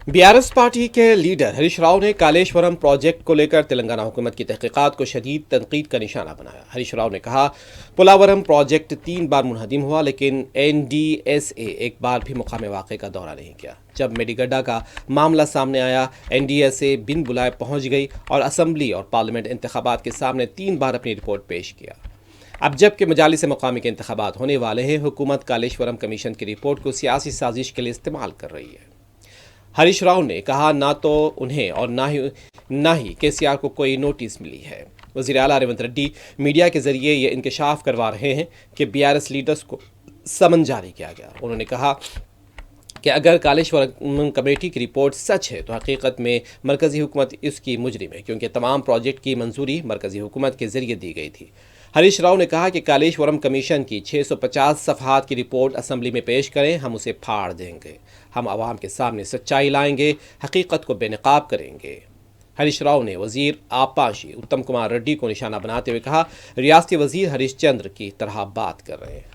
BRS party के leader Harish Rao ने Kaleshwaram project को लेकर तेलंगाना हुकूमत की तहकीकात को शदीद तनकीद का निशाना बनाया। हरीश राव ने कहा, पोलावरम प्रोजेक्ट 3 बार मुनहदिम हुआ, लेकिन एनडीएसए एक बार भी मुकाम वाक़े का दौरा नहीं किया। जब मेडीगड्डा का मामला सामने आया, एनडीएसए बिन बुलाए पहुंच गई और असम्बली और पार्लियामेंट इंतखाबात के सामने 3 बार अपनी रिपोर्ट पेश किया। अब जबकि मजालिस मकामी के इंतखाबात होने वाले हैं, हुकूमत कालेश्वरम कमीशन की रिपोर्ट को सियासी साजिश के लिए इस्तेमाल कर रही है। हरीश राव ने कहा, ना तो उन्हें और ना ही केसीआर को कोई नोटिस मिली है। वज़ीर आला रेवंत रेड्डी मीडिया के जरिए ये इंकशाफ करवा रहे हैं कि बीआरएस लीडर्स को समन जारी किया गया। उन्होंने कहा कि अगर कालेश्वरम कमेटी की रिपोर्ट सच है तो हकीकत में मरकज़ी हुकूमत इसकी मुजरिम है, क्योंकि तमाम प्रोजेक्ट की मंजूरी मरकज़ी हुकूमत के ज़रिए दी गई थी। हरीश राव ने कहा कि कालेश्वरम कमीशन की 650 सफ़हात की रिपोर्ट असम्बली में पेश करें, हम उसे फाड़ देंगे। हम आवाम के सामने सच्चाई लाएंगे, हकीकत को बेनकाब करेंगे। हरीश राव ने वज़ीर आपाशी उत्तम कुमार रेड्डी को निशाना बनाते हुए कहा, रियासती वज़ीर हरीश चंद्र की तरह बात कर रहे हैं।